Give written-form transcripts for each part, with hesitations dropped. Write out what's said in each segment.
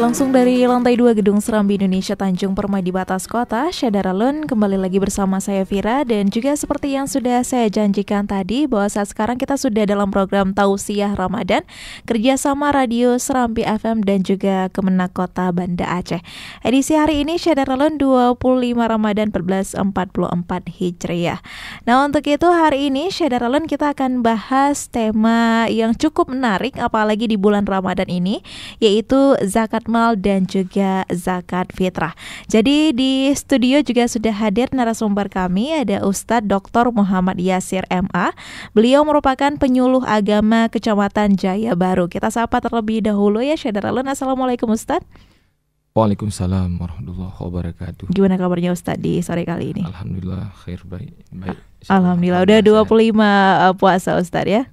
Langsung dari lantai 2 Gedung Serambi Indonesia Tanjung Permai di Batas Kota, Syadaralun kembali lagi bersama saya Vira. Dan juga seperti yang sudah saya janjikan tadi, bahwa saat sekarang kita sudah dalam program Tausiah Ramadan kerjasama Radio Serambi FM dan juga Kemenak Kota Banda Aceh. Edisi hari ini Syadaralun 25 Ramadan 1444 Hijriah. Nah, untuk itu hari ini Syadaralun kita akan bahas tema yang cukup menarik apalagi di bulan Ramadan ini, yaitu zakat mal dan juga zakat fitrah. Jadi di studio juga sudah hadir narasumber kami, ada Ustadz Dr. Muhammad Yasir MA. Beliau merupakan penyuluh agama Kecamatan Jaya Baru. Kita sapa terlebih dahulu ya Syadaralun. Assalamualaikum Ustadz. Waalaikumsalam warahmatullahi wabarakatuh. Gimana kabarnya Ustadz di sore kali ini? Alhamdulillah khair, baik. Alhamdulillah udah 25 puasa Ustadz ya.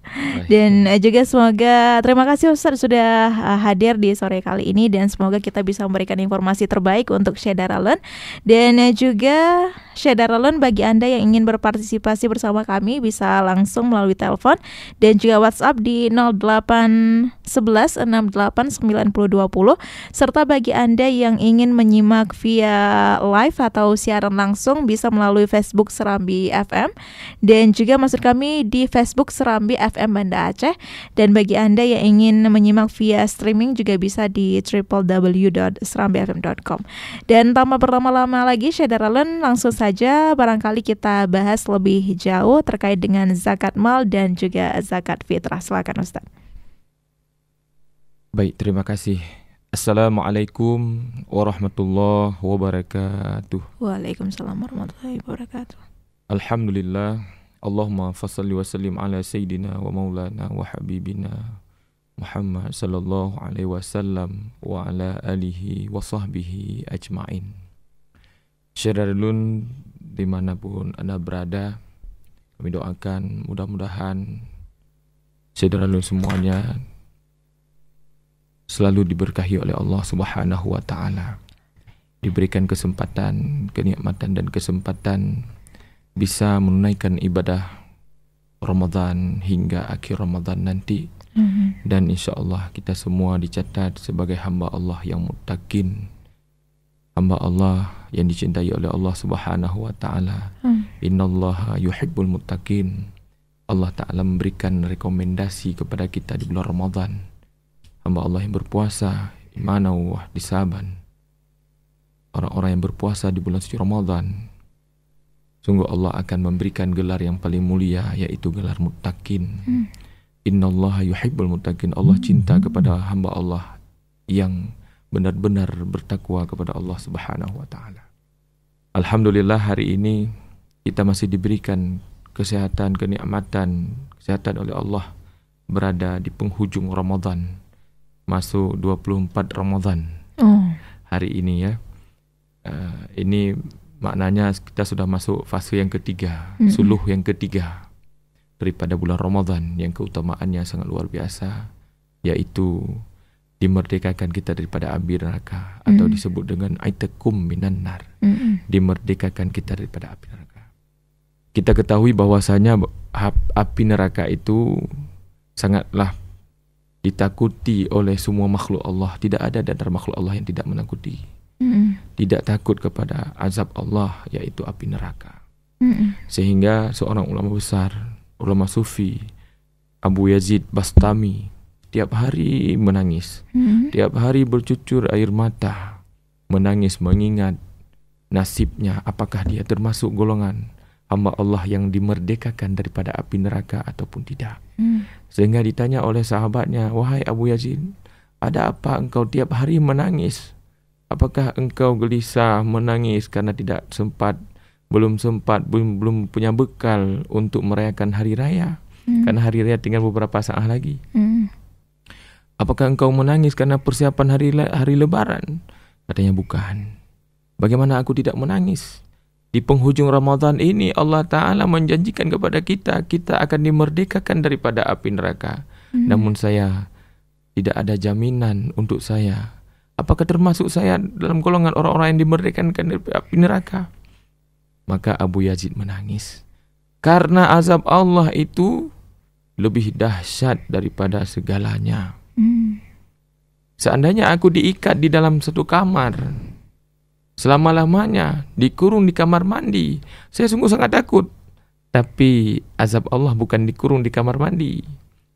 Dan juga semoga terima kasih Ustadz sudah hadir di sore kali ini, dan semoga kita bisa memberikan informasi terbaik untuk Syadaralun. Dan juga Syadaralun, bagi Anda yang ingin berpartisipasi bersama kami bisa langsung melalui telepon dan juga WhatsApp di 0811 68 9020. Serta bagi Anda yang ingin menyimak via live atau siaran langsung bisa melalui Facebook Serambi FM. Dan juga maksud kami di Facebook Serambi FM Banda Aceh. Dan bagi Anda yang ingin menyimak via streaming juga bisa di www.serambifm.com. Dan tanpa berlama-lama lagi Syadaralun, langsung saja barangkali kita bahas lebih jauh terkait dengan zakat mal dan juga zakat fitrah. Silakan Ustaz. Baik, terima kasih. Assalamualaikum warahmatullahi wabarakatuh. Waalaikumsalam warahmatullahi wabarakatuh. Alhamdulillah, Allahumma fassalli wa sallim ala sayyidina wa maulana wa habibina Muhammad sallallahu alaihi wasallam wa ala alihi wa sahbihi ajma'in. Syadaralun, dimanapun Anda berada, kami doakan mudah-mudahan Syadaralun semuanya selalu diberkahi oleh Allah Subhanahu wa ta'ala, diberikan kesempatan, kenikmatan dan kesempatan bisa menunaikan ibadah Ramadan hingga akhir Ramadan nanti. Dan insya Allah kita semua dicatat sebagai hamba Allah yang muttaqin, hamba Allah yang dicintai oleh Allah Subhanahu wa ta'ala. Innallaha yuhibbul muttaqin. Allah ta'ala memberikan rekomendasi kepada kita di bulan Ramadan, hamba Allah yang berpuasa imanau wahtisaban, orang-orang yang berpuasa di bulan suci Ramadan, sungguh Allah akan memberikan gelar yang paling mulia, yaitu gelar muttaqin. Innallaha yuhibbul muttaqin. Allah cinta kepada hamba Allah yang benar-benar bertakwa kepada Allah Subhanahu wa ta'ala. Alhamdulillah hari ini kita masih diberikan kesehatan, kenikmatan, kesehatan oleh Allah, berada di penghujung Ramadan, masuk 24 Ramadan hari ini ya. Ini maknanya kita sudah masuk fase yang ketiga, suluh yang ketiga daripada bulan Ramadan yang keutamaannya sangat luar biasa, yaitu dimerdekakan kita daripada api neraka, atau disebut dengan aitakum minan nar, dimerdekakan kita daripada api neraka. Kita ketahui bahwasanya api neraka itu sangatlah ditakuti oleh semua makhluk Allah. Tidak ada di antara makhluk Allah yang tidak menakuti, tidak takut kepada azab Allah, yaitu api neraka. Sehingga seorang ulama besar, ulama sufi, Abu Yazid Bastami, tiap hari menangis, tiap hari bercucur air mata, menangis mengingat nasibnya, apakah dia termasuk golongan hamba Allah yang dimerdekakan daripada api neraka ataupun tidak. Sehingga ditanya oleh sahabatnya, wahai Abu Yazid, ada apa engkau tiap hari menangis? Apakah engkau gelisah menangis karena tidak sempat, belum punya bekal untuk merayakan hari raya? Karena hari raya tinggal beberapa saat lagi. Apakah engkau menangis karena persiapan hari lebaran? Katanya bukan. Bagaimana aku tidak menangis? Di penghujung Ramadan ini Allah Ta'ala menjanjikan kepada kita, kita akan dimerdekakan daripada api neraka. Namun saya tidak ada jaminan untuk saya. Apakah termasuk saya dalam golongan orang-orang yang dimerdekakan dari api neraka? Maka Abu Yazid menangis. Karena azab Allah itu lebih dahsyat daripada segalanya. Seandainya aku diikat di dalam satu kamar selama-lamanya, dikurung di kamar mandi, saya sungguh sangat takut. Tapi azab Allah bukan dikurung di kamar mandi,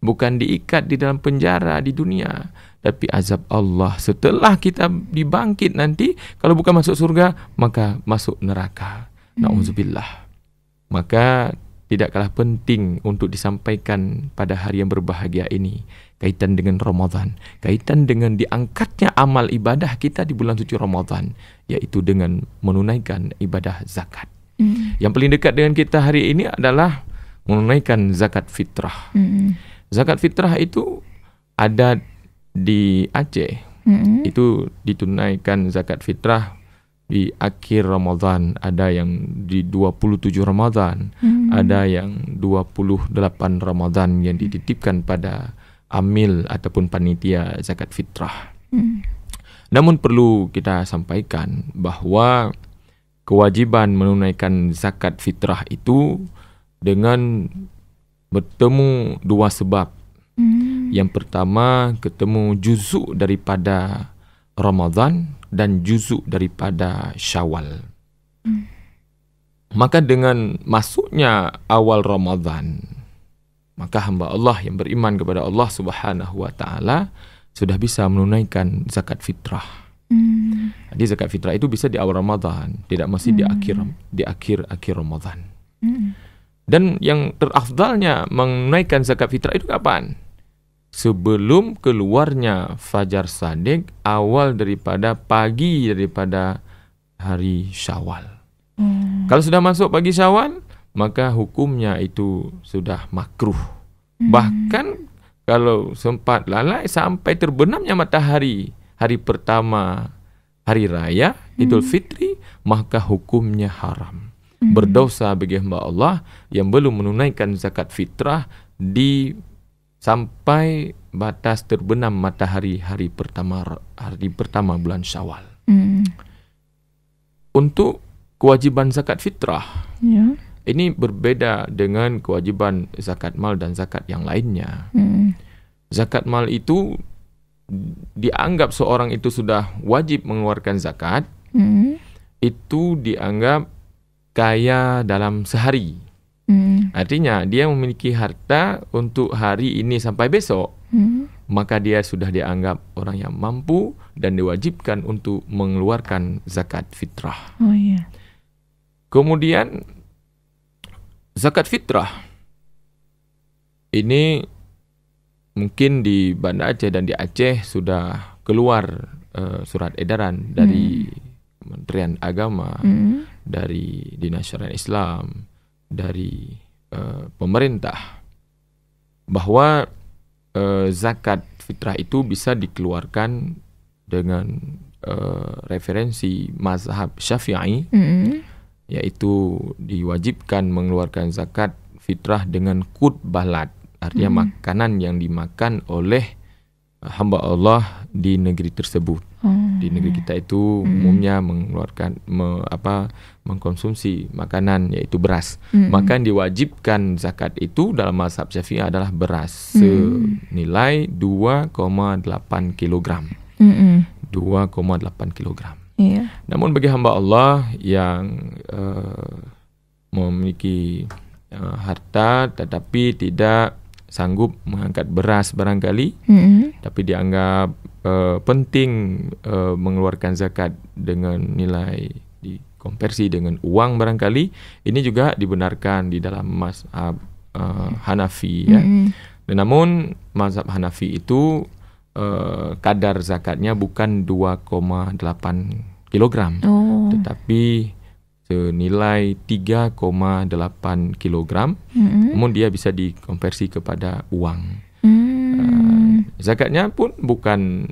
bukan diikat di dalam penjara di dunia, tapi azab Allah setelah kita dibangkit nanti, kalau bukan masuk surga, maka masuk neraka. Na'udzubillah. Maka tidak kalah penting untuk disampaikan pada hari yang berbahagia ini, kaitan dengan Ramadan, kaitan dengan diangkatnya amal ibadah kita di bulan suci Ramadan, yaitu dengan menunaikan ibadah zakat. Yang paling dekat dengan kita hari ini adalah menunaikan zakat fitrah. Zakat fitrah itu ada di Aceh. Itu ditunaikan zakat fitrah di akhir Ramadan, ada yang di 27 Ramadan, ada yang 28 Ramadan yang dititipkan pada amil ataupun panitia zakat fitrah. Namun perlu kita sampaikan bahwa kewajiban menunaikan zakat fitrah itu dengan bertemu dua sebab. Yang pertama, ketemu juzuk daripada Ramadan dan juzuk daripada Syawal. Maka dengan masuknya awal Ramadan, maka hamba Allah yang beriman kepada Allah Subhanahu wa taala sudah bisa menunaikan zakat fitrah. Jadi zakat fitrah itu bisa di awal Ramadan, tidak mesti di akhir Ramadan. Dan yang terafdalnya menunaikan zakat fitrah itu kapan? Sebelum keluarnya fajar shadiq, awal daripada pagi daripada hari Syawal. Kalau sudah masuk pagi Syawal, maka hukumnya itu sudah makruh. Bahkan kalau sempat lalai sampai terbenamnya matahari hari pertama hari raya Idul Fitri, maka hukumnya haram. Berdosa bagi hamba Allah yang belum menunaikan zakat fitrah di sampai batas terbenam matahari hari pertama bulan Syawal. Untuk kewajiban zakat fitrah, ini berbeda dengan kewajiban zakat mal dan zakat yang lainnya. Zakat mal itu dianggap seorang itu sudah wajib mengeluarkan zakat, itu dianggap kaya dalam sehari. Artinya dia memiliki harta untuk hari ini sampai besok, maka dia sudah dianggap orang yang mampu dan diwajibkan untuk mengeluarkan zakat fitrah. Kemudian zakat fitrah ini mungkin di Banda Aceh dan di Aceh sudah keluar surat edaran dari Kementerian Agama, dari Dinas Syariah Islam, dari pemerintah, bahwa zakat fitrah itu bisa dikeluarkan dengan referensi mazhab Syafi'i, yaitu diwajibkan mengeluarkan zakat fitrah dengan qut balad, artinya makanan yang dimakan oleh hamba Allah di negeri tersebut. Di negeri kita itu umumnya mengeluarkan mengkonsumsi makanan yaitu beras. Maka yang diwajibkan zakat itu dalam mazhab Syafi'i adalah beras senilai 2,8 kilogram. 2,8 kilogram. Namun bagi hamba Allah yang memiliki harta tetapi tidak sanggup mengangkat beras barangkali, tapi dianggap penting mengeluarkan zakat dengan nilai dikonversi dengan uang barangkali, ini juga dibenarkan di dalam mazhab Hanafi, ya. Dan namun mazhab Hanafi itu kadar zakatnya bukan 2,8 kilogram, tetapi senilai 3,8 kilogram. Namun dia bisa dikonversi kepada uang. Zakatnya pun bukan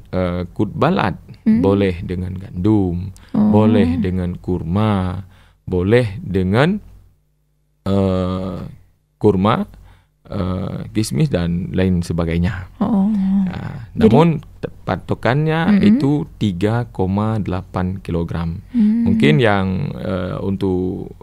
qut balad, boleh dengan gandum, boleh dengan kurma, boleh dengan kurma, kismis dan lain sebagainya. Namun patokannya itu 3,8 kilogram. Mungkin yang untuk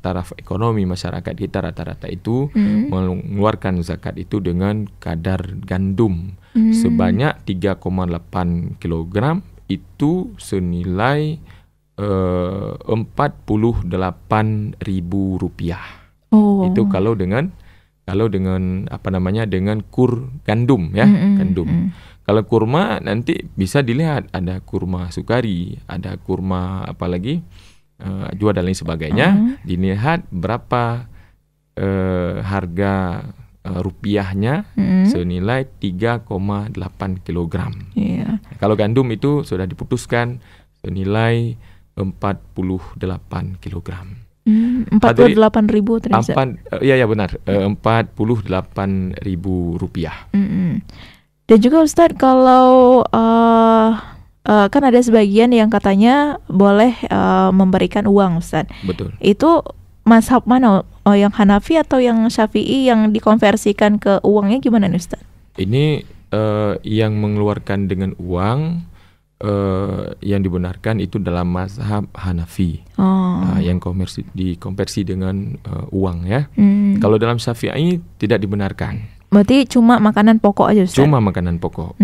taraf ekonomi masyarakat kita rata-rata itu mengeluarkan zakat itu dengan kadar gandum sebanyak 3,8 kilogram itu senilai Rp48.000. Itu kalau dengan apa namanya, dengan kur gandum ya, gandum. Kalau kurma nanti bisa dilihat, ada kurma sukari, ada kurma apalagi jua dan lain sebagainya. Dilihat berapa harga rupiahnya, senilai 3,8 kilogram. Kalau gandum itu sudah diputuskan senilai 48 kilogram. 48.000 ternyata. Iya benar, Rp48.000. Dan juga Ustadz, kalau kan ada sebagian yang katanya boleh memberikan uang, Ustadz. Betul. Itu mazhab mana? Yang Hanafi atau yang Syafi'i yang dikonversikan ke uangnya gimana nih, Ustadz? Ini yang mengeluarkan dengan uang yang dibenarkan itu dalam mazhab Hanafi. Yang dikonversi dengan uang ya. Kalau dalam Syafi'i tidak dibenarkan. Berarti cuma makanan pokok aja, Ustaz? Cuma makanan pokok.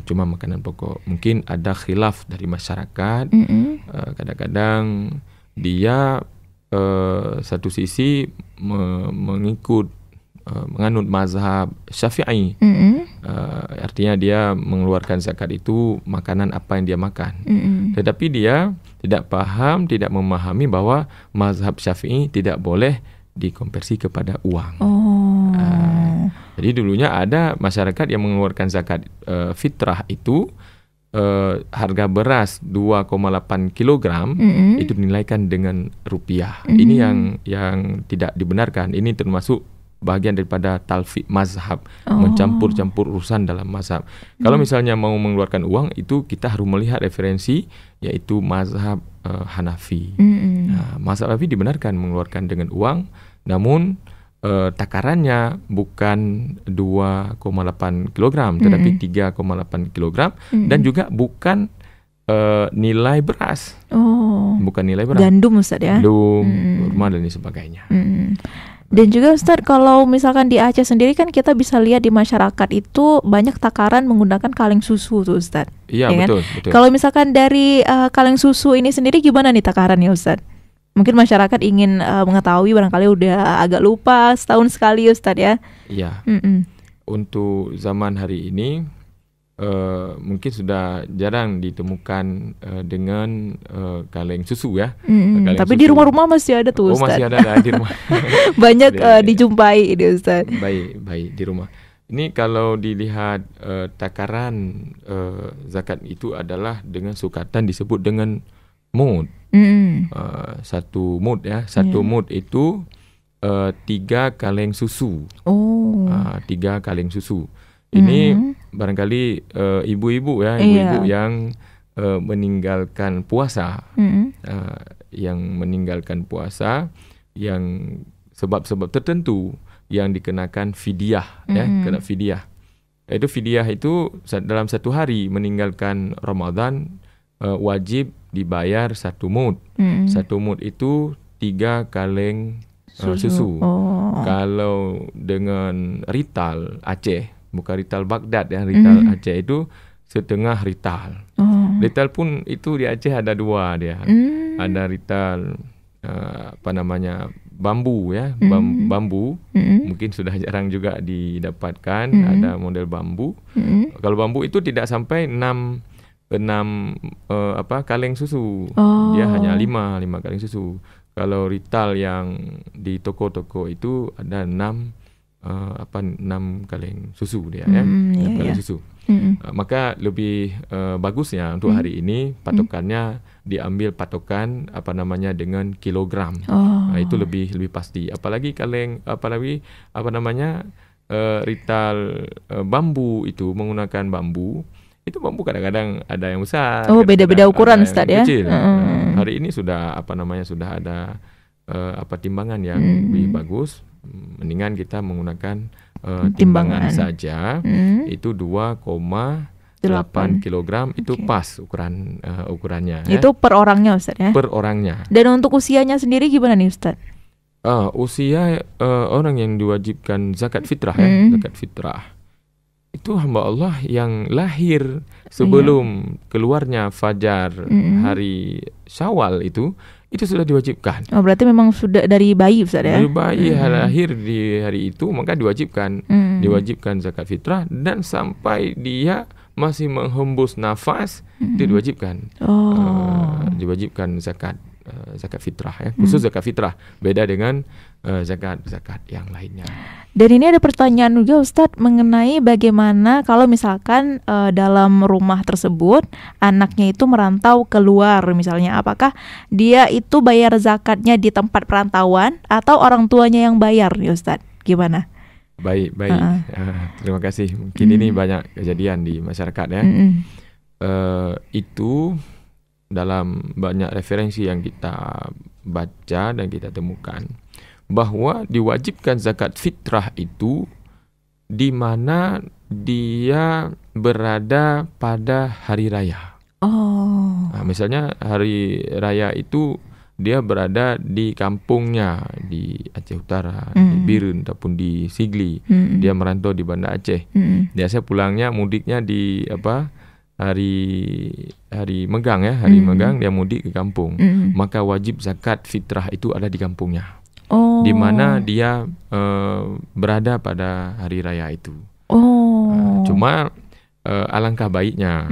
Cuma makanan pokok. Mungkin ada khilaf dari masyarakat. Kadang-kadang dia satu sisi menganut mazhab Syafi'i. Artinya dia mengeluarkan zakat itu makanan apa yang dia makan. Tetapi dia tidak paham, tidak memahami bahwa mazhab Syafi'i tidak boleh dikonversi kepada uang. Jadi dulunya ada masyarakat yang mengeluarkan zakat fitrah itu, harga beras 2,8 kilogram itu dinilaikan dengan rupiah. Ini yang tidak dibenarkan. Ini termasuk bagian daripada talfiq mazhab, mencampur-campur urusan dalam mazhab. Kalau misalnya mau mengeluarkan uang, itu kita harus melihat referensi, yaitu mazhab Hanafi. Mazhab Hanafi dibenarkan mengeluarkan dengan uang, namun takarannya bukan 2,8 kilogram, tetapi 3,8 kilogram, dan juga bukan nilai beras. Bukan nilai beras. Gandum, Ustaz ya? Gandum, kurma dan sebagainya. Dan juga Ustadz, kalau misalkan di Aceh sendiri kan kita bisa lihat di masyarakat itu banyak takaran menggunakan kaleng susu tuh, Ustadz. Iya, ya betul, kan? betul. Kalau misalkan dari kaleng susu ini sendiri gimana nih takarannya, Ustadz? Mungkin masyarakat ingin mengetahui, barangkali udah agak lupa setahun sekali, Ustadz ya. Iya. Untuk zaman hari ini mungkin sudah jarang ditemukan dengan kaleng susu ya. Kaleng tapi susu. Di rumah-rumah masih ada tuh, Ustaz. Masih ada di rumah. Banyak dijumpai ini, Ustaz. Baik di rumah. Ini kalau dilihat takaran zakat itu adalah dengan sukatan disebut dengan mud. Satu mud ya. Satu mud itu 3 kaleng susu. 3 kaleng susu. Ini barangkali ibu-ibu ya, ibu-ibu yang meninggalkan puasa, yang meninggalkan puasa, yang sebab-sebab tertentu yang dikenakan fidyah, ya, kena fidyah. Itu fidyah itu dalam satu hari meninggalkan Ramadan wajib dibayar 1 mud. 1 mud itu 3 kaleng susu. Kalau dengan rital Aceh, bukan rital Baghdad ya, rital Aceh itu setengah rital. Rital pun itu di Aceh ada 2 dia. Ada rital bambu ya, bambu. Mungkin sudah jarang juga didapatkan, ada model bambu. Kalau bambu itu tidak sampai 6 kaleng susu. Dia hanya 5 kaleng susu. Kalau rital yang di toko-toko itu ada 6 kaleng susu dia ya, kaleng susu. Maka lebih bagusnya untuk hari ini patokannya diambil patokan dengan kilogram. Itu lebih pasti. Apalagi rital bambu itu menggunakan bambu. Itu bambu kadang-kadang ada yang besar. Beda-beda ukuran, Ustaz ya. Kecil. Hari ini sudah sudah ada timbangan yang lebih bagus. Mendingan kita menggunakan timbangan saja. Itu 2,8 kilogram itu pas ukurannya. Itu per orangnya, Ustaz ya. Per orangnya. Dan untuk usianya sendiri gimana nih, Ustaz? Usia orang yang diwajibkan zakat fitrah ya, zakat fitrah itu hamba Allah yang lahir sebelum keluarnya fajar hari Syawal itu sudah diwajibkan. Oh, berarti memang sudah dari bayi Ustaz ya? Dari bayi lahir di hari itu maka diwajibkan zakat fitrah, dan sampai dia masih menghembus nafas itu diwajibkan. Diwajibkan zakat fitrah ya. Khusus zakat fitrah beda dengan zakat yang lainnya. Dan ini ada pertanyaan juga Ustadz mengenai bagaimana kalau misalkan dalam rumah tersebut anaknya itu merantau keluar misalnya, apakah dia itu bayar zakatnya di tempat perantauan atau orang tuanya yang bayar ya Ustadz? Gimana? Baik. Terima kasih. Mungkin ini banyak kejadian di masyarakat ya. Itu dalam banyak referensi yang kita baca dan kita temukan bahwa diwajibkan zakat fitrah itu di mana dia berada pada hari raya. Misalnya hari raya itu dia berada di kampungnya di Aceh Utara, di Birun ataupun di Sigli. Dia merantau di Banda Aceh. Biasa pulangnya mudiknya di hari Megang ya, Megang dia mudik ke kampung. Maka wajib zakat fitrah itu ada di kampungnya. Di mana dia berada pada hari raya itu. Cuma alangkah baiknya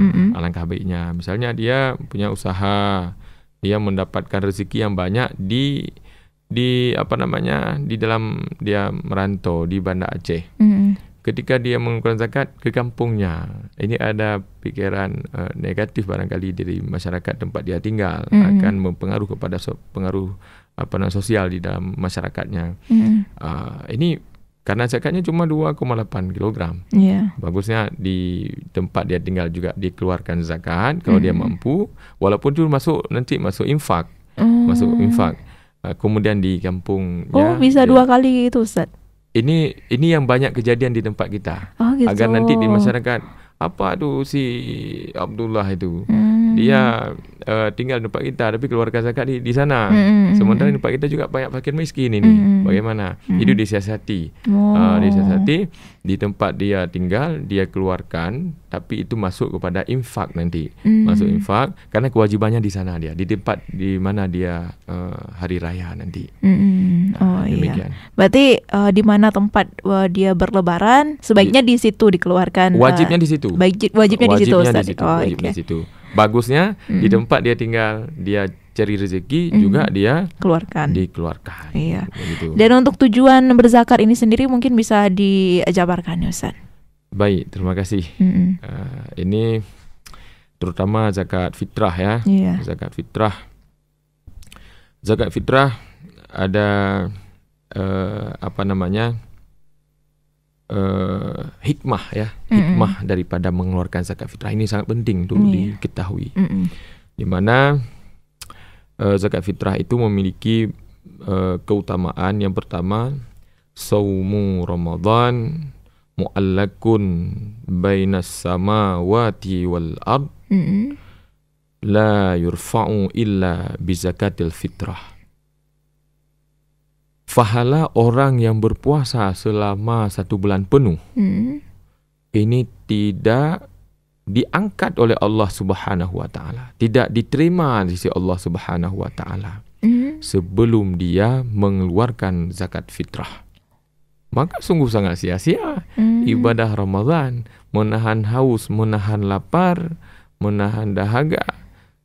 misalnya dia punya usaha, dia mendapatkan rezeki yang banyak di dalam dia merantau di Banda Aceh. Ketika dia mengeluarkan zakat ke kampungnya, ini ada pikiran negatif barangkali dari masyarakat tempat dia tinggal, akan mempengaruhi kepada pengaruh sosial di dalam masyarakatnya. Ini karena zakatnya cuma 2,8 kg. Bagusnya di tempat dia tinggal juga dikeluarkan zakat kalau dia mampu, walaupun itu nanti masuk infak. Kemudian di kampungnya bisa 2 kali itu Ustaz. Ini yang banyak kejadian di tempat kita. Gitu. Agar nanti di masyarakat, apa tuh si Abdullah itu, dia tinggal di tempat kita tapi keluarkan zakat di sana. Sementara di tempat kita juga banyak fakir miskin ini. Bagaimana? Itu disiasati. Disiasati di tempat dia tinggal, dia keluarkan, tapi itu masuk kepada infak nanti. Masuk infak karena kewajibannya di sana dia, di tempat di mana dia hari raya nanti. Demikian. Berarti di mana tempat dia berlebaran, sebaiknya di situ dikeluarkan. Wajibnya di situ. Wajibnya di situ Ustaz. Wajibnya di situ. Bagusnya di tempat dia tinggal, dia cari rezeki juga dia dikeluarkan. Iya. Begitu. Dan untuk tujuan berzakat ini sendiri mungkin bisa dijabarkan ya Ustaz. Baik, terima kasih. Ini terutama zakat fitrah ya. Zakat fitrah ada hikmah ya. Hikmah daripada mengeluarkan zakat fitrah ini sangat penting untuk diketahui. Di mana zakat fitrah itu memiliki keutamaan. Yang pertama, saumu Ramadan mu'allakun bainas samawati wal ard la yurfa'u illa bizakatil fitrah. Pahala orang yang berpuasa selama 1 bulan penuh ini tidak diangkat oleh Allah Subhanahu wa taala, tidak diterima di sisi Allah Subhanahu wa taala sebelum dia mengeluarkan zakat fitrah. Maka sungguh sangat sia-sia ibadah Ramadan, menahan haus, menahan lapar, menahan dahaga.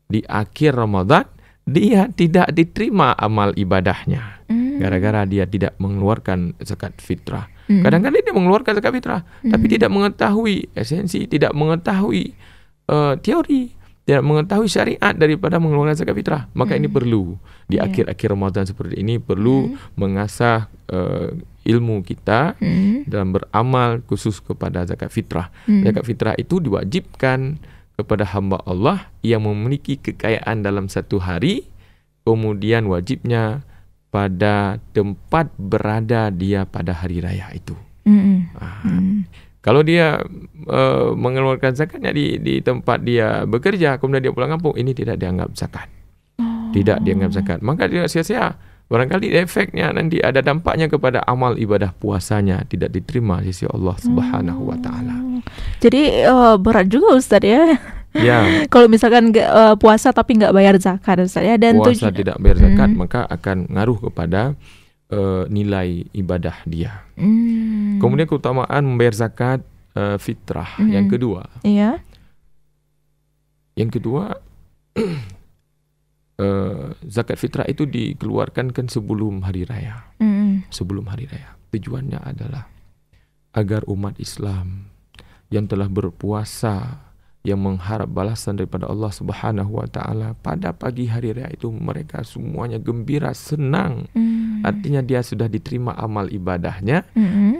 Di akhir Ramadan dia tidak diterima amal ibadahnya gara-gara dia tidak mengeluarkan zakat fitrah. Kadang-kadang dia mengeluarkan zakat fitrah tapi tidak mengetahui esensi, tidak mengetahui teori, tidak mengetahui syariat daripada mengeluarkan zakat fitrah. Maka ini perlu di akhir-akhir Ramadan seperti ini perlu mengasah ilmu kita dalam beramal khusus kepada zakat fitrah. Zakat fitrah itu diwajibkan kepada hamba Allah yang memiliki kekayaan dalam 1 hari, kemudian wajibnya pada tempat berada dia pada hari raya itu. Kalau dia mengeluarkan zakatnya di tempat dia bekerja, kemudian dia pulang kampung, ini tidak dianggap zakat. Tidak dianggap zakat. Maka dia sia-sia barangkali efeknya nanti ada dampaknya kepada amal ibadah puasanya tidak diterima di sisi Allah Subhanahu wa taala. Jadi berat juga Ustaz ya. Ya, Kalau misalkan puasa tapi nggak bayar zakat Ustaz ya, dan puasa tidak bayar zakat maka akan ngaruh kepada nilai ibadah dia. Kemudian keutamaan membayar zakat fitrah. Yang kedua. Iya. Yang kedua, zakat fitrah itu dikeluarkan kan sebelum hari raya. Sebelum hari raya. Tujuannya adalah agar umat Islam yang telah berpuasa, yang mengharap balasan daripada Allah Subhanahu wa taala, pada pagi hari raya itu mereka semuanya gembira, senang. Artinya dia sudah diterima amal ibadahnya.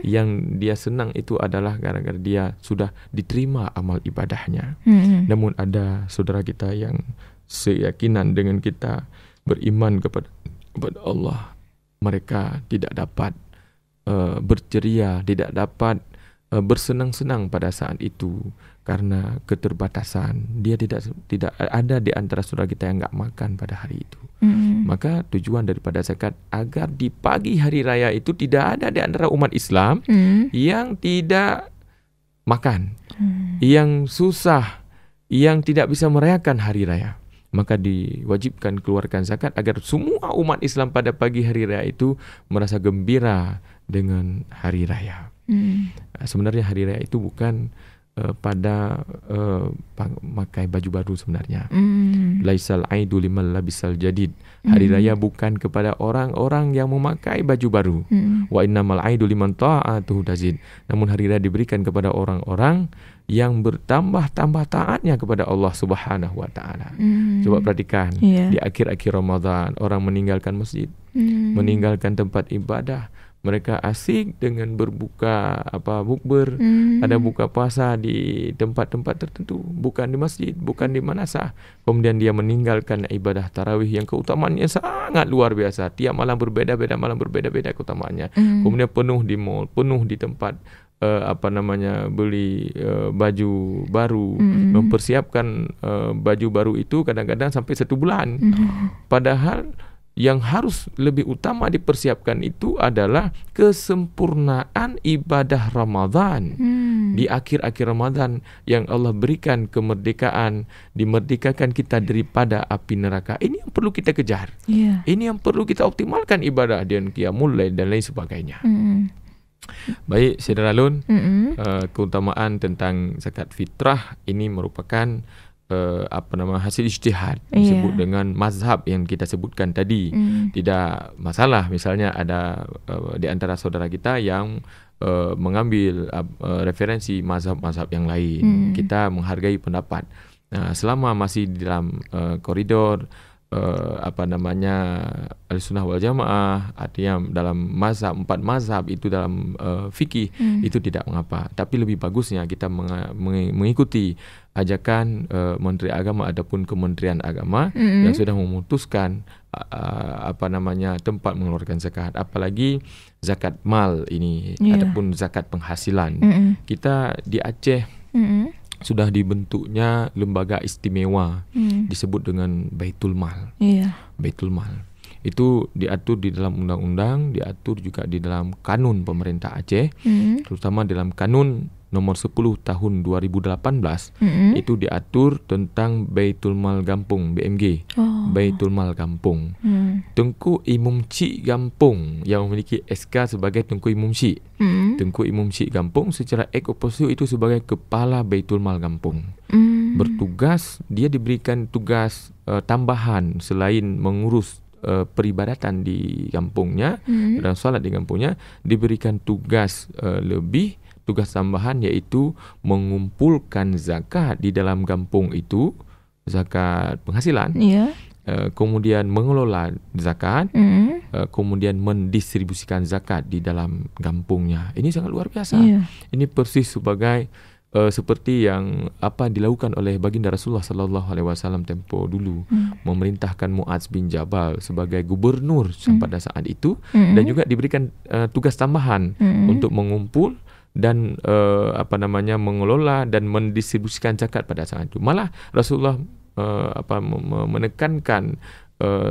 Yang dia senang itu adalah gara-gara dia sudah diterima amal ibadahnya. Namun ada saudara kita yang seyakinan dengan kita, beriman kepada Allah, mereka tidak dapat berceria, tidak dapat bersenang-senang pada saat itu karena keterbatasan. Dia tidak ada di antara saudara kita yang enggak makan pada hari itu. Maka tujuan daripada zakat agar di pagi hari raya itu tidak ada di antara umat Islam yang tidak makan, yang susah, yang tidak bisa merayakan hari raya. Maka diwajibkan keluarkan zakat agar semua umat Islam pada pagi hari raya itu merasa gembira dengan hari raya. Sebenarnya hari raya itu bukan pada pakai baju baru sebenarnya. Laisal aidu liman labisal jadid. Hari raya bukan kepada orang-orang yang memakai baju baru. Wa innamal aidu liman ta'atuhu tazid. Namun hari raya diberikan kepada orang-orang yang bertambah-tambah taatnya kepada Allah Subhanahu wa taala. Coba perhatikan, di akhir-akhir Ramadan orang meninggalkan masjid, meninggalkan tempat ibadah. Mereka asik dengan berbuka bukber, ada buka puasa di tempat-tempat tertentu, bukan di masjid, bukan di manasah. Kemudian dia meninggalkan ibadah tarawih yang keutamaannya sangat luar biasa. Tiap malam berbeda-beda, keutamaannya. Kemudian penuh di mall, penuh di tempat beli baju baru, mempersiapkan baju baru itu kadang-kadang sampai 1 bulan. Padahal yang harus lebih utama dipersiapkan itu adalah kesempurnaan ibadah Ramadan. Di akhir-akhir Ramadan yang Allah berikan kemerdekaan, dimerdekakan kita daripada api neraka. Ini yang perlu kita kejar. Ini yang perlu kita optimalkan ibadah dan qiyamul lail dan lain sebagainya. Baik, Saudara Lun, keutamaan tentang zakat fitrah ini merupakan hasil ijtihad, disebut dengan mazhab yang kita sebutkan tadi. Tidak masalah misalnya ada di antara saudara kita yang mengambil referensi mazhab-mazhab yang lain. Kita menghargai pendapat. Nah, selama masih di dalam koridor Ahlussunnah wal Jamaah, artinya dalam mazhab 4 mazhab itu dalam fikih, itu tidak mengapa. Tapi lebih bagusnya kita mengikuti ajakan Menteri Agama ataupun Kementerian Agama yang sudah memutuskan tempat mengeluarkan zakat, apalagi zakat mal ini ataupun zakat penghasilan. Kita di Aceh sudah dibentuknya lembaga istimewa, disebut dengan Baitul Mal. Baitul Mal itu diatur di dalam undang-undang, diatur juga di dalam kanun pemerintah Aceh, terutama dalam kanun nomor 10 tahun 2018 itu diatur tentang Baitul Mal Gampung, BMG. Baitul Mal Gampung. Tengku Imam Cik Gampung yang memiliki SK sebagai Tengku Imam Cik. Tengku Imam Cik Gampung secara ek opposio itu sebagai kepala Baitul Mal Gampung. Bertugas, dia diberikan tugas tambahan selain mengurus peribadatan di kampungnya dan salat di kampungnya, diberikan tugas tugas tambahan, yaitu mengumpulkan zakat di dalam kampung itu, zakat penghasilan, kemudian mengelola zakat, kemudian mendistribusikan zakat di dalam kampungnya. Ini sangat luar biasa. Ini persis sebagai seperti yang dilakukan oleh baginda Rasulullah sallallahu alaihi wasallam tempo dulu, memerintahkan Muadz bin Jabal sebagai gubernur pada saat itu, dan juga diberikan tugas tambahan untuk mengumpul dan mengelola dan mendistribusikan zakat pada saat itu. Malah Rasulullah menekankan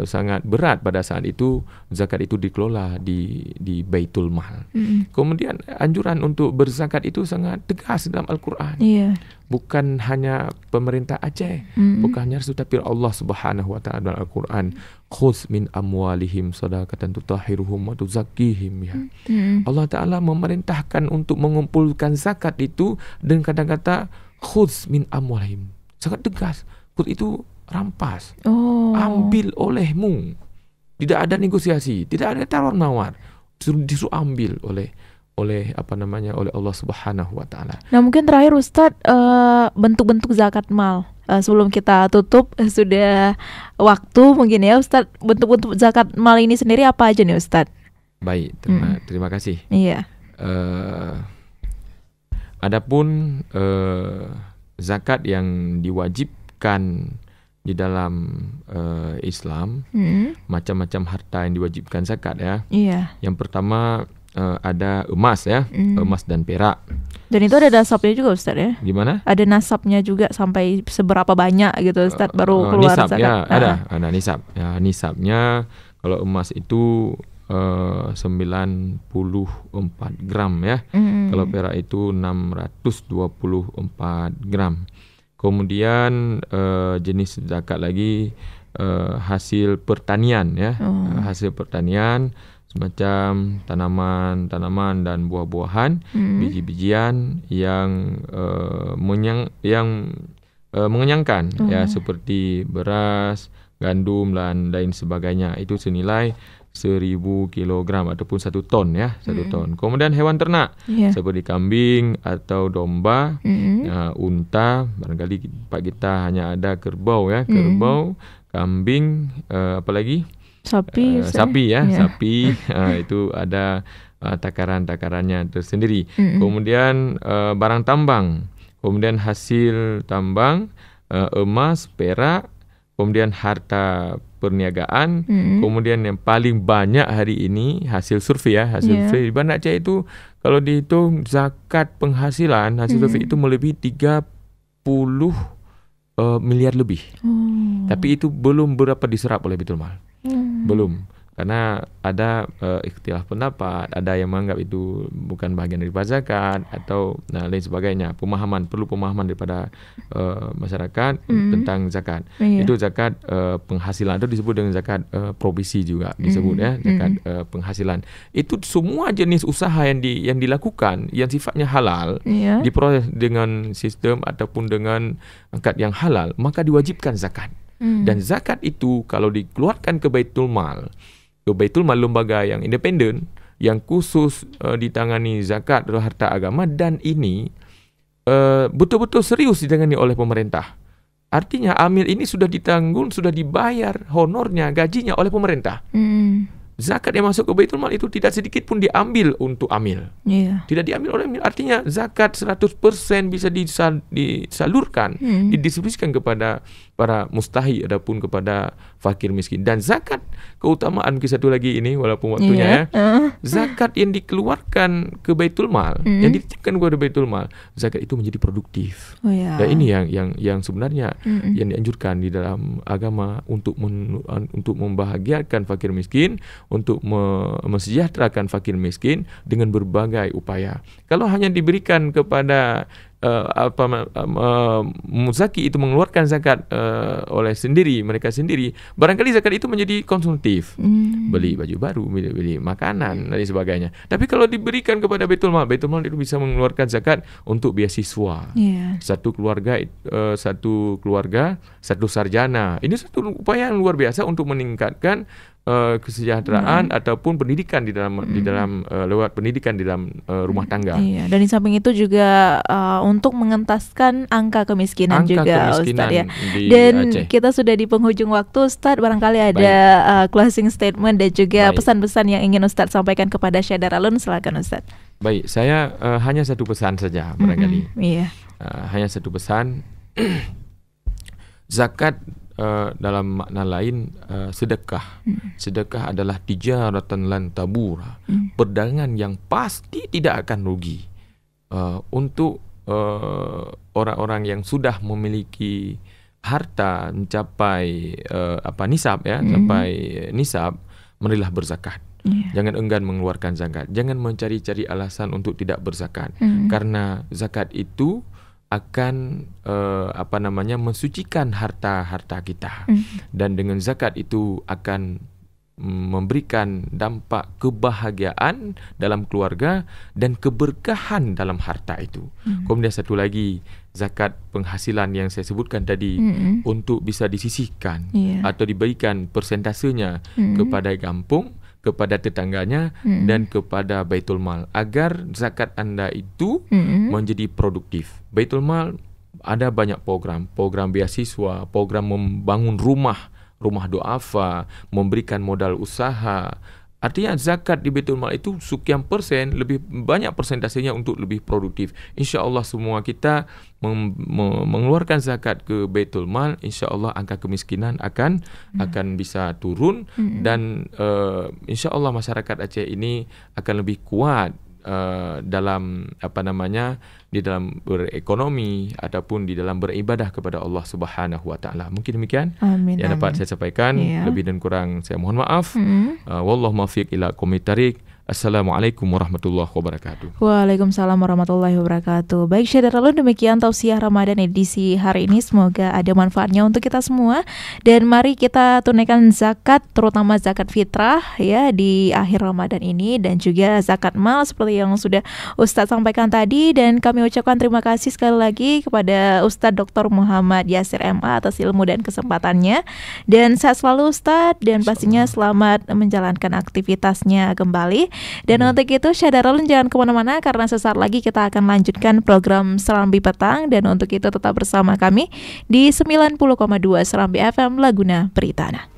sangat berat pada saat itu zakat itu dikelola di Baitul Mal. Kemudian anjuran untuk berzakat itu sangat tegas dalam Al-Quran. Bukan hanya pemerintah Aceh, bukan hanya Rasul, tapi Allah Subhanahu wa taala dalam Al-Quran, khudz min amwalihim shadaqatan tutahhiruhum wa tuzakkihim, ya. Allah taala memerintahkan untuk mengumpulkan zakat itu dengan kata-kata khudz min amwalihim. Sangat tegas. Khudz itu rampas, ambil olehmu, tidak ada negosiasi, tidak ada tawar-menawar, disuruh ambil oleh Allah Subhanahu wa taala. Nah, mungkin terakhir Ustadz, bentuk-bentuk zakat mal, sebelum kita tutup, sudah waktu mungkin ya Ustadz, bentuk-bentuk zakat mal ini sendiri apa aja nih Ustadz? Baik, terima kasih. Iya. Adapun zakat yang diwajibkan di dalam Islam, macam-macam harta yang diwajibkan zakat, ya. Yang pertama ada emas, ya, emas dan perak. Dan itu ada nasabnya juga Ustadz, ya? Gimana? Ada nasabnya juga sampai seberapa banyak gitu Ustadz baru keluar nisab, zakat. Ya, ada nisab. Ya, nisabnya kalau emas itu 94 gram, ya. Kalau perak itu 624 gram. Kemudian jenis zakat lagi hasil pertanian, ya. Hasil pertanian semacam tanaman dan buah-buahan, biji-bijian yang mengenyangkan, ya, seperti beras, gandum dan lain sebagainya. Itu senilai 1000 kilogram ataupun 1 ton, ya, 1 ton. Kemudian hewan ternak seperti kambing atau domba, unta, barangkali tempat kita hanya ada kerbau, ya, kerbau, kambing, apalagi sapi, ya, sapi, itu ada takaran-takarannya tersendiri. Kemudian barang tambang, kemudian hasil tambang, emas, perak, kemudian harta perniagaan, kemudian yang paling banyak hari ini hasil survei, ya, survei di Banda Aceh itu kalau dihitung zakat penghasilan hasil survei itu melebihi 30 miliar lebih. Tapi itu belum berapa diserap oleh Baitul Mal. Belum. Karena ada ikhtilaf pendapat, ada yang menganggap itu bukan bagian dari zakat atau lain sebagainya. Perlu pemahaman daripada masyarakat tentang zakat. Itu zakat penghasilan, itu disebut dengan zakat provisi juga disebut, ya, zakat penghasilan. Itu semua jenis usaha yang dilakukan yang sifatnya halal, diproses dengan sistem ataupun dengan angkat yang halal, maka diwajibkan zakat. Dan zakat itu kalau dikeluarkan ke Baitul Mal, lembaga yang independen yang khusus ditangani zakat atau harta agama, dan ini betul-betul serius ditangani oleh pemerintah. Artinya amil ini sudah ditanggung, sudah dibayar honornya, gajinya oleh pemerintah. Zakat yang masuk ke Baitul Mal itu tidak sedikit pun diambil untuk amil. Tidak diambil oleh amil. Artinya zakat 100% bisa disalurkan, didistribusikan kepada para mustahi ataupun kepada fakir miskin. Dan zakat, keutamaan satu lagi ini walaupun waktunya, ya, zakat yang dikeluarkan ke Baitul Mal, yang dititipkan kepada Baitul Mal, zakat itu menjadi produktif. Dan ini yang sebenarnya yang dianjurkan di dalam agama untuk membahagiakan fakir miskin, untuk mensejahterakan fakir miskin dengan berbagai upaya. Kalau hanya diberikan kepada muzaki itu mengeluarkan zakat oleh mereka sendiri, barangkali zakat itu menjadi konsumtif, beli baju baru, beli makanan dan sebagainya. Tapi kalau diberikan kepada Baitul Mal itu bisa mengeluarkan zakat untuk beasiswa. Satu keluarga, satu sarjana. Ini satu upaya yang luar biasa untuk meningkatkan kesejahteraan ataupun pendidikan di dalam lewat pendidikan di dalam rumah tangga. Dan di samping itu juga untuk mengentaskan angka kemiskinan juga, Ustadz, ya. Dan Aceh. Kita sudah di penghujung waktu, Ustadz, barangkali ada closing statement dan juga pesan-pesan yang ingin Ustadz sampaikan kepada Syadaralun, silakan Ustadz. Baik, saya hanya satu pesan saja barangkali. Hanya satu pesan. Zakat dalam makna lain sedekah. Sedekah adalah tijaratan lan tabura, perdagangan yang pasti tidak akan rugi. Untuk orang-orang yang sudah memiliki harta mencapai nisab ya, sampai nisab, marilah berzakat. Jangan enggan mengeluarkan zakat. Jangan mencari-cari alasan untuk tidak berzakat. Karena zakat itu akan mensucikan harta-harta kita. Dan dengan zakat itu akan memberikan dampak kebahagiaan dalam keluarga dan keberkahan dalam harta itu. Kemudian satu lagi, zakat penghasilan yang saya sebutkan tadi untuk bisa disisihkan atau diberikan persentasenya kepada kampung, kepada tetangganya dan kepada Baitul Mal, agar zakat anda itu menjadi produktif. Baitul Mal ada banyak program beasiswa, program membangun rumah duafa, memberikan modal usaha. Artinya zakat di Baitul Mal itu sekian persen, lebih banyak persentasenya untuk lebih produktif. InsyaAllah semua kita mengeluarkan zakat ke Baitul Mal, InsyaAllah angka kemiskinan akan bisa turun. Dan InsyaAllah masyarakat Aceh ini akan lebih kuat dalam di dalam berekonomi ataupun di dalam beribadah kepada Allah Subhanahu wa taala. Mungkin demikian yang dapat saya sampaikan. Lebih dan kurang saya mohon maaf. Wallahu muwaffiq ila aqwamit thariq. Assalamualaikum warahmatullahi wabarakatuh. Waalaikumsalam warahmatullahi wabarakatuh. Baik, Syederalun, demikian tausiah Ramadan edisi hari ini. Semoga ada manfaatnya untuk kita semua. Dan mari kita tunaikan zakat, terutama zakat fitrah ya di akhir Ramadan ini, dan juga zakat mal seperti yang sudah Ustadz sampaikan tadi. Dan kami ucapkan terima kasih sekali lagi kepada Ustadz Dr. Muhammad Yasir MA atas ilmu dan kesempatannya. Dan sehat selalu Ustadz, dan pastinya selamat menjalankan aktivitasnya kembali. Dan untuk itu Syederalun jangan kemana-mana, karena sesaat lagi kita akan lanjutkan program Serambi Petang. Dan untuk itu tetap bersama kami di 90,2 Serambi FM Laguna Pritana.